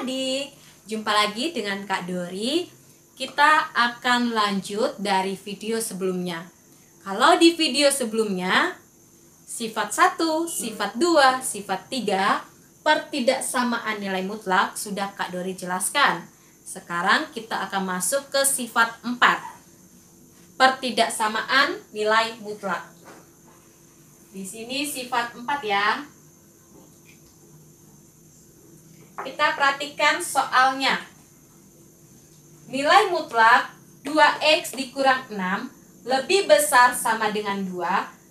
adik-adik, jumpa lagi dengan Kak Dori. Kita akan lanjut dari video sebelumnya. Kalau di video sebelumnya, sifat 1, sifat 2, sifat 3, pertidaksamaan nilai mutlak sudah Kak Dori jelaskan. Sekarang kita akan masuk ke sifat 4, pertidaksamaan nilai mutlak. Di sini sifat 4 ya. Kita perhatikan soalnya. Nilai mutlak 2x dikurang 6 lebih besar sama dengan 2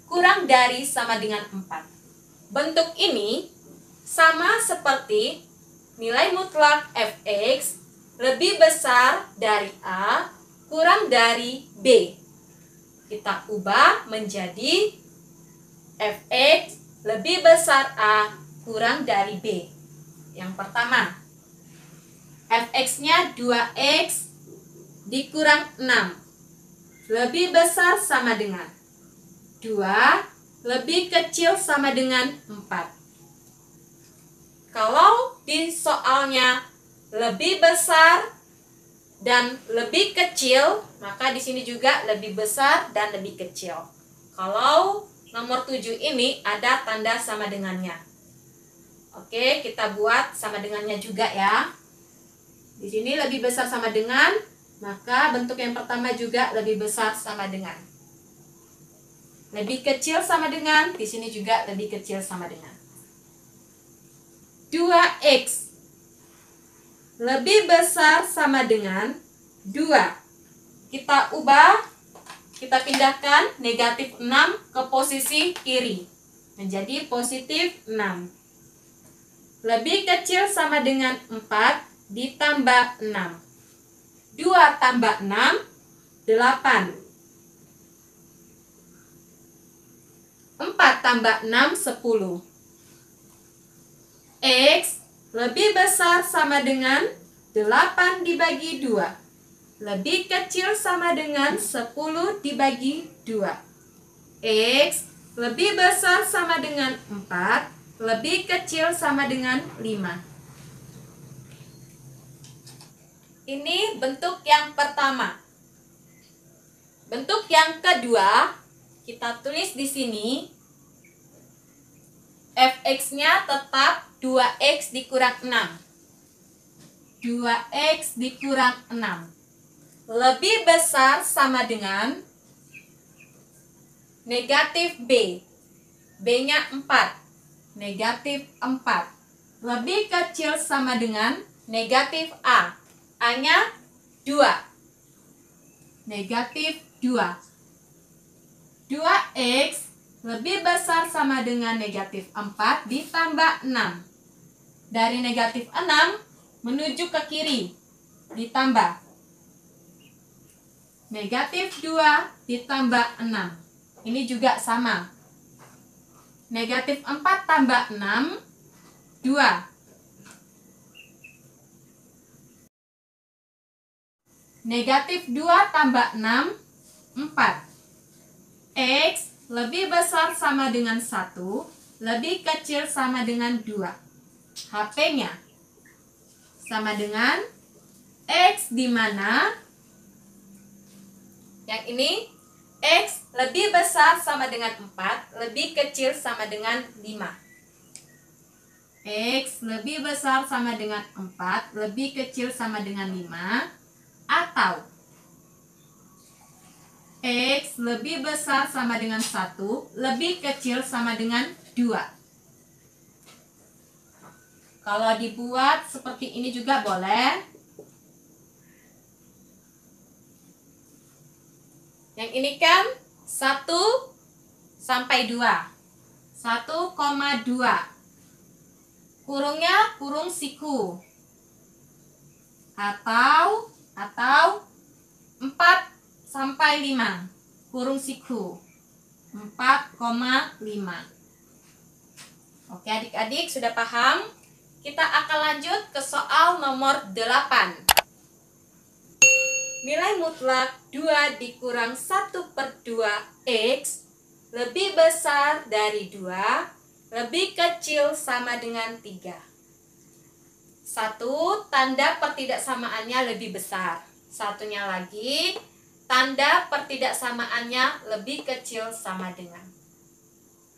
kurang dari sama dengan 4. Bentuk ini sama seperti nilai mutlak fx lebih besar dari a kurang dari b. Kita ubah menjadi fx lebih besar a kurang dari b. Yang pertama, fx-nya 2x dikurang 6 lebih besar sama dengan 2 lebih kecil sama dengan 4. Kalau di soalnya lebih besar dan lebih kecil, maka di sini juga lebih besar dan lebih kecil. Kalau nomor 7 ini ada tanda sama dengannya. Oke, kita buat sama dengannya juga ya. Di sini lebih besar sama dengan, maka bentuk yang pertama juga lebih besar sama dengan. Lebih kecil sama dengan, di sini juga lebih kecil sama dengan. 2x lebih besar sama dengan 2. Kita ubah, kita pindahkan negatif 6 ke posisi kiri. Menjadi positif 6. Lebih kecil sama dengan 4 ditambah 6. 2 tambah 6, 8. 4 tambah 6, 10. X lebih besar sama dengan 8 dibagi 2. Lebih kecil sama dengan 10 dibagi 2. X lebih besar sama dengan 4. Lebih kecil sama dengan 5. Ini bentuk yang pertama. Bentuk yang kedua, kita tulis di sini. Fx-nya tetap 2x dikurang 6. 2x dikurang 6. Lebih besar sama dengan negatif b. B-nya 4. Negatif 4. Lebih kecil sama dengan negatif a. A-nya 2. Negatif 2. 2x lebih besar sama dengan negatif 4 ditambah 6. Dari negatif 6 menuju ke kiri. Ditambah. Negatif 2 ditambah 6. Ini juga sama. Negatif 4 tambah 6, 2. Negatif 2 tambah 6, 4. X lebih besar sama dengan 1, lebih kecil sama dengan 2. HP-nya sama dengan X di mana yang ini X lebih besar sama dengan 4, lebih kecil sama dengan 5. X lebih besar sama dengan 4, lebih kecil sama dengan 5. Atau X lebih besar sama dengan 1, lebih kecil sama dengan 2. Kalau dibuat seperti ini juga boleh. Yang ini kan 1 sampai 2. 1,2. Kurungnya kurung siku. Atau 4 sampai 5. Kurung siku. 4,5. Oke adik-adik sudah paham? Kita akan lanjut ke soal nomor 8. Nilai mutlak 2 dikurang 1/2x lebih besar dari 2, lebih kecil sama dengan 3. Satu, tanda pertidaksamaannya lebih besar. Satunya lagi, tanda pertidaksamaannya lebih kecil sama dengan.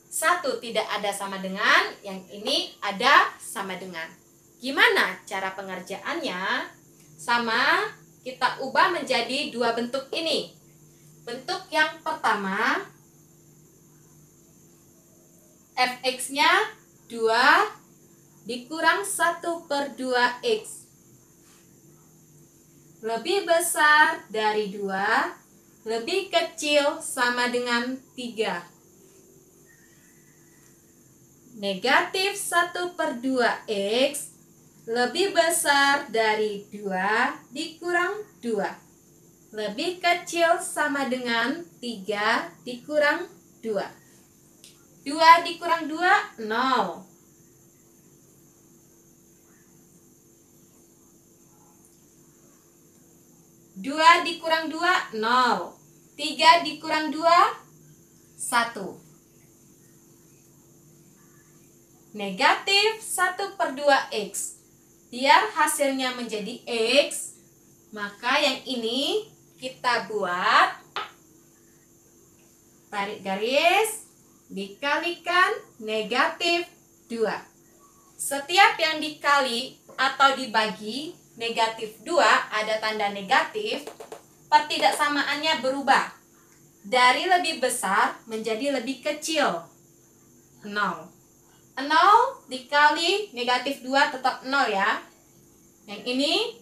Satu tidak ada sama dengan, yang ini ada sama dengan. Gimana cara pengerjaannya? Sama, kita ubah menjadi dua bentuk ini. Bentuk yang pertama, fx-nya 2 dikurang 1/2x lebih besar dari 2, lebih kecil sama dengan 3. Negatif 1/2x lebih besar dari 2 dikurang 2, lebih kecil sama dengan 3 dikurang 2. 2 dikurang 2, 0. 2 dikurang 2, 0. 3 dikurang 2, 1. Negatif 1/2x. Biar hasilnya menjadi x, maka yang ini kita buat tarik garis, dikalikan negatif 2. Setiap yang dikali atau dibagi negatif 2 ada tanda negatif, pertidaksamaannya berubah dari lebih besar menjadi lebih kecil. 0. 0 dikali negatif 2 tetap 0 ya. Yang ini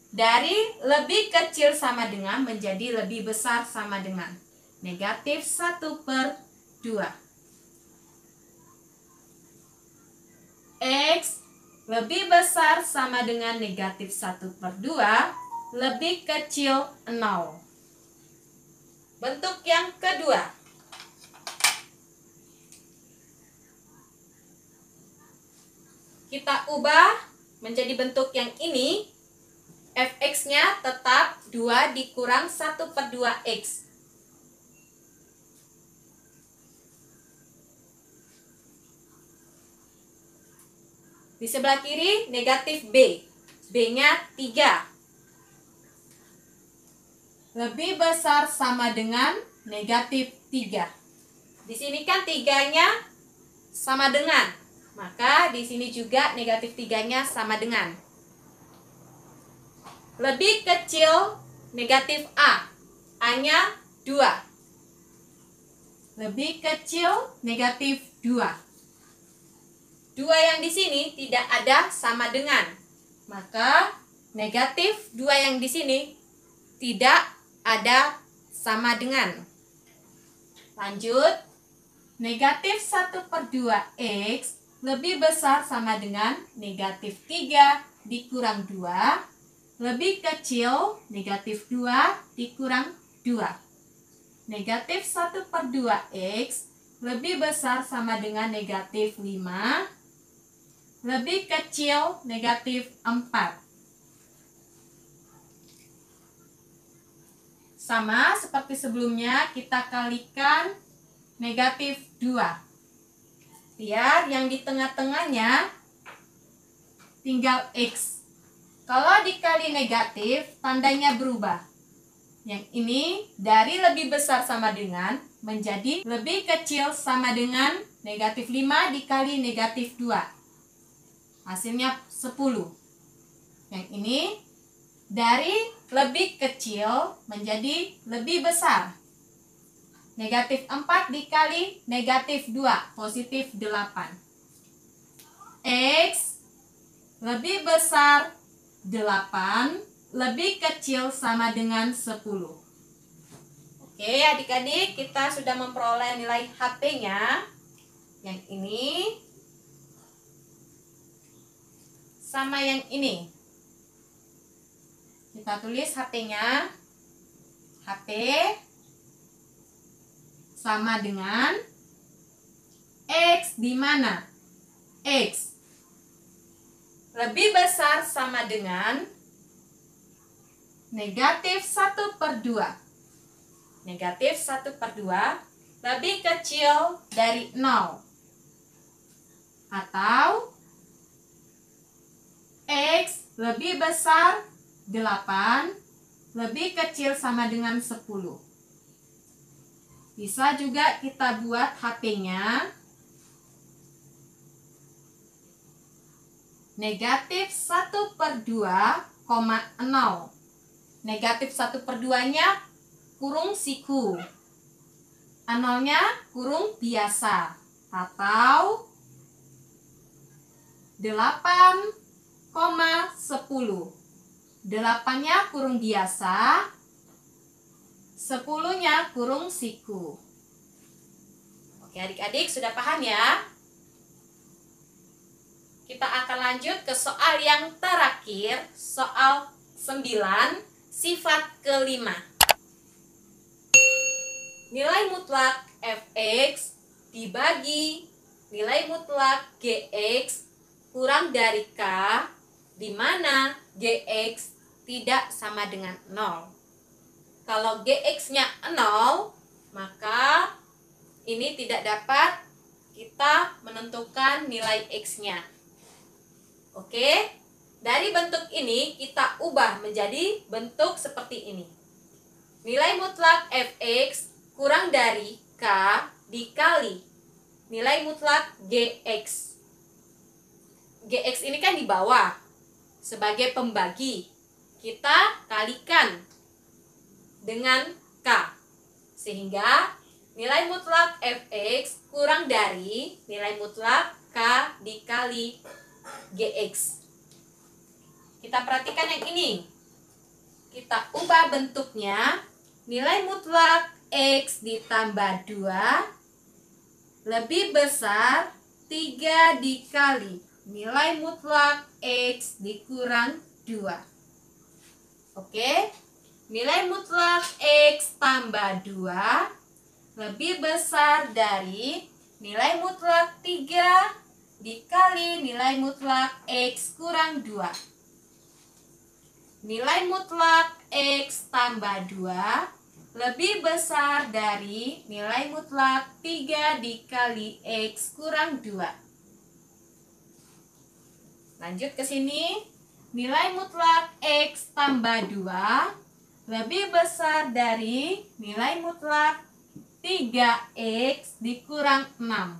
dari lebih kecil sama dengan menjadi lebih besar sama dengan negatif 1/2. X lebih besar sama dengan negatif 1/2, lebih kecil 0. Bentuk yang kedua. Kita ubah menjadi bentuk yang ini. Fx-nya tetap 2 dikurang 1/2x. Di sebelah kiri negatif b. B-nya 3. Lebih besar sama dengan negatif 3. Di sini kan 3-nya sama dengan. Maka di sini juga negatif 3-nya sama dengan. Lebih kecil negatif A. A-nya 2. Lebih kecil negatif 2. 2 yang di sini tidak ada sama dengan. Maka negatif 2 yang di sini tidak ada sama dengan. Lanjut. Negatif 1/2x lebih besar sama dengan negatif 3 dikurang 2, lebih kecil negatif 2 dikurang 2. Negatif 1/2x lebih besar sama dengan negatif 5, lebih kecil negatif 4. Sama seperti sebelumnya, kita kalikan negatif 2. Biar yang di tengah-tengahnya tinggal x. Kalau dikali negatif, tandanya berubah. Yang ini dari lebih besar sama dengan menjadi lebih kecil sama dengan negatif 5 dikali negatif 2. Hasilnya 10. Yang ini dari lebih kecil menjadi lebih besar. Negatif 4 dikali negatif 2, positif 8. X lebih besar 8, lebih kecil sama dengan 10. Oke adik-adik, kita sudah memperoleh nilai HP-nya. Yang ini sama yang ini. Kita tulis HP-nya. HP sama dengan X di mana? X lebih besar sama dengan negatif 1/2. Negatif 1/2 lebih kecil dari 0. Atau lebih besar 8, lebih kecil sama dengan 10. Bisa juga kita buat HP-nya. Negatif 1/2,0. Negatif 1/2-nya kurung siku. 0-nya kurung biasa. Atau 8,10. 8-nya kurung biasa, 10-nya kurung siku. Oke adik-adik, sudah paham ya? Kita akan lanjut ke soal yang terakhir, soal 9, sifat kelima. Nilai mutlak fx dibagi nilai mutlak gx kurang dari k, di mana gx tidak sama dengan 0. Kalau gx-nya 0, maka ini tidak dapat kita menentukan nilai x-nya. Oke, dari bentuk ini kita ubah menjadi bentuk seperti ini. Nilai mutlak fx kurang dari k dikali nilai mutlak gx. Gx ini kan di bawah sebagai pembagi. Kita kalikan dengan k, sehingga nilai mutlak fx kurang dari nilai mutlak k dikali gx. Kita perhatikan yang ini. Kita ubah bentuknya. Nilai mutlak x ditambah 2 lebih besar 3 dikali nilai mutlak x dikurang 2. Oke, nilai mutlak x tambah 2 lebih besar dari nilai mutlak 3 dikali nilai mutlak x kurang 2. Nilai mutlak x tambah 2 lebih besar dari nilai mutlak 3 dikali x kurang 2. Lanjut ke sini. Nilai mutlak x tambah 2 lebih besar dari nilai mutlak 3x dikurang 6.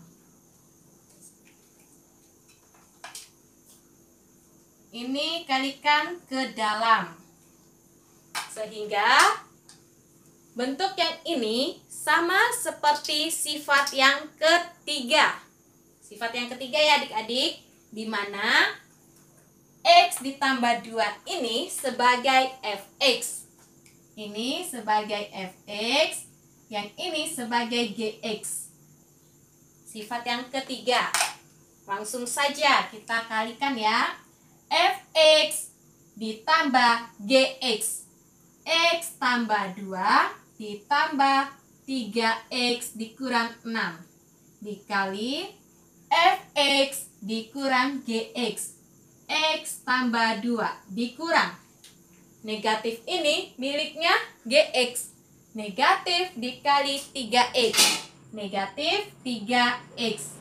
Ini kalikan ke dalam. Sehingga bentuk yang ini sama seperti sifat yang ketiga. Sifat yang ketiga ya adik-adik, di mana x ditambah 2 ini sebagai fx. Ini sebagai fx, yang ini sebagai gx. Sifat yang ketiga. Langsung saja kita kalikan ya. Fx ditambah gx. X tambah 2 ditambah 3x dikurang 6 dikali fx dikurang gx. X tambah 2 dikurang negatif ini miliknya gx. Negatif dikali 3x. Negatif 3x.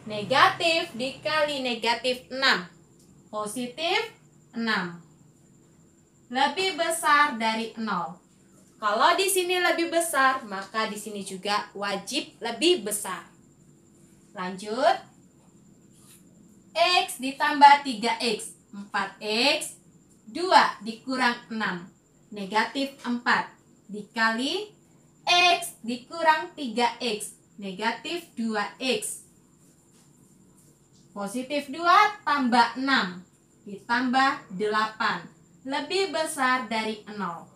Negatif dikali negatif 6. Positif 6. Lebih besar dari 0. Kalau di sini lebih besar, maka di sini juga wajib lebih besar. Lanjut. X ditambah 3x. 4x. 2 dikurang 6. Negatif 4. Dikali x dikurang 3x. Negatif 2x. Positif 2 tambah 6. Ditambah 8. Lebih besar dari 0.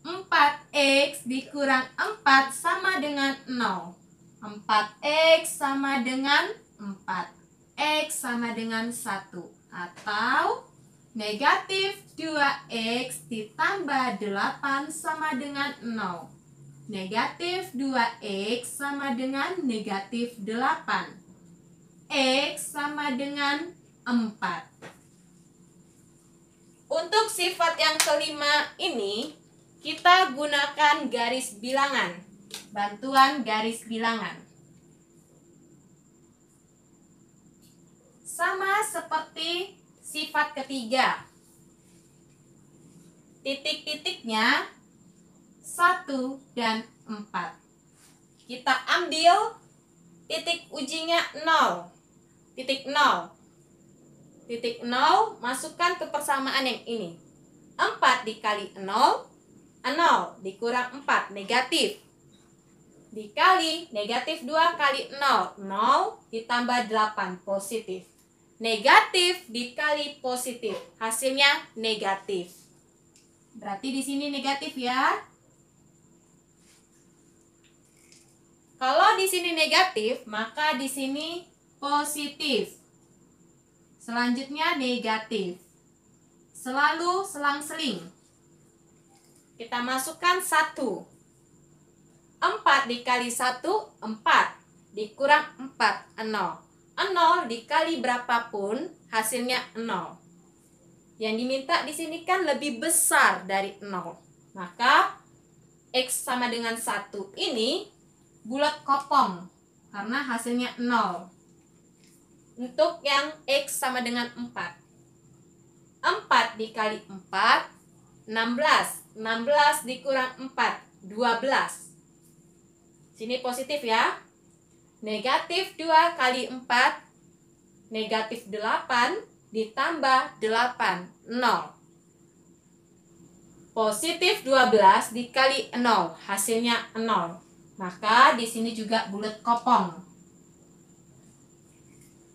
4x dikurang 4 sama dengan 0. 4x sama dengan 4. X sama dengan 1. Atau negatif 2x ditambah 8 sama dengan 0. Negatif 2x sama dengan negatif 8. X sama dengan 4. Untuk sifat yang kelima ini, kita gunakan garis bilangan. Bantuan garis bilangan. Sama seperti sifat ketiga. Titik-titiknya 1 dan 4. Kita ambil titik ujinya 0. Titik 0. Titik 0 masukkan ke persamaan yang ini. 4 dikali 0, 0 dikurang 4, negatif. Dikali negatif 2 kali 0, 0 ditambah 8, positif. Negatif dikali positif, hasilnya negatif. Berarti di sini negatif ya. Kalau di sini negatif, maka di sini positif. Selanjutnya negatif. Selalu selang-seling. Kita masukkan 1. 4 dikali 1, 4. Dikurang 4, 0. 0 dikali berapapun, hasilnya 0. Yang diminta di sini kan lebih besar dari 0. Maka, X sama dengan 1 ini bulat kopong. Karena hasilnya 0. Untuk yang X sama dengan 4. 4 dikali 4, 16. 16 dikurang 4, 12. Sini positif ya. Negatif 2 kali 4, negatif 8 ditambah 8, 0. Positif 12 dikali 0, hasilnya 0. Maka di sini juga bulat kopong.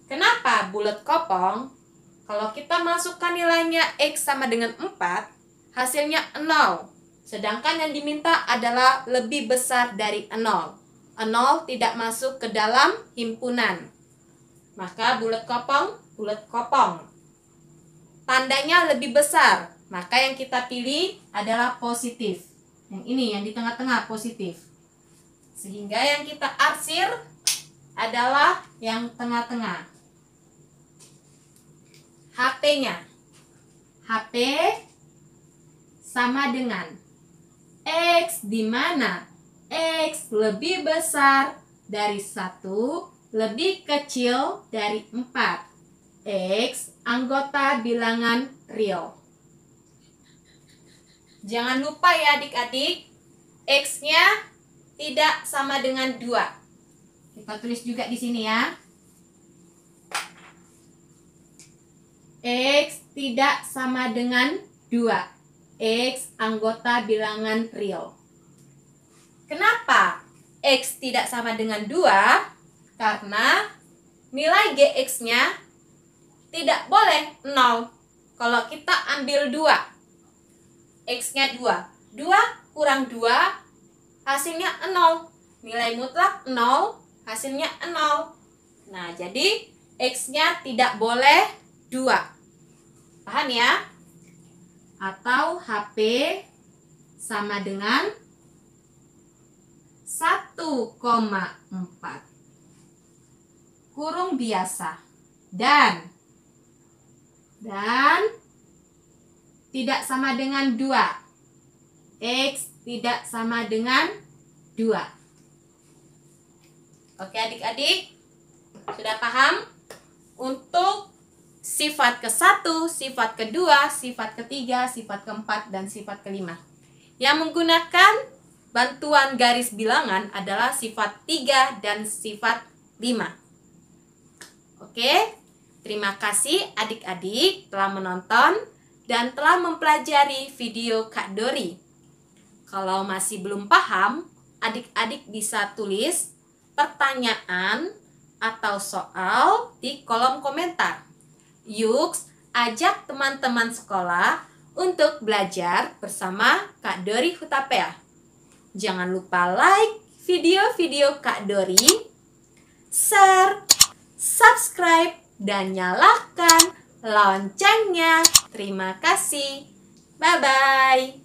Kenapa bulat kopong? Kalau kita masukkan nilainya X sama dengan 4, hasilnya 0. Sedangkan yang diminta adalah lebih besar dari 0. 0 tidak masuk ke dalam himpunan. Maka bulat kopong, bulat kopong. Tandanya lebih besar. Maka yang kita pilih adalah positif. Yang ini, yang di tengah-tengah, positif. Sehingga yang kita arsir adalah yang tengah-tengah. HP-nya. HP sama dengan X di mana X lebih besar dari 1, lebih kecil dari 4. X anggota bilangan real. Jangan lupa ya adik-adik, X-nya tidak sama dengan 2. Kita tulis juga di sini ya. X tidak sama dengan 2. X anggota bilangan real. Kenapa X tidak sama dengan 2? Karena nilai GX-nya tidak boleh 0. Kalau kita ambil 2, X-nya 2. 2 kurang 2, hasilnya 0. Nilai mutlak 0, hasilnya 0. Nah, jadi X-nya tidak boleh 2. Paham ya? Atau HP sama dengan 1,4 kurung biasa dan tidak sama dengan 2. X tidak sama dengan 2. Oke adik-adik, sudah paham? Untuk sifat ke-1, sifat kedua, sifat ketiga, sifat keempat, dan sifat kelima. Yang menggunakan bantuan garis bilangan adalah sifat 3 dan sifat 5. Oke, terima kasih adik-adik telah menonton dan telah mempelajari video Kak Dori. Kalau masih belum paham, adik-adik bisa tulis pertanyaan atau soal di kolom komentar. Yuk, ajak teman-teman sekolah untuk belajar bersama Kak Dori Hutapea. Jangan lupa like video-video Kak Dori, share, subscribe, dan nyalakan loncengnya. Terima kasih. Bye-bye.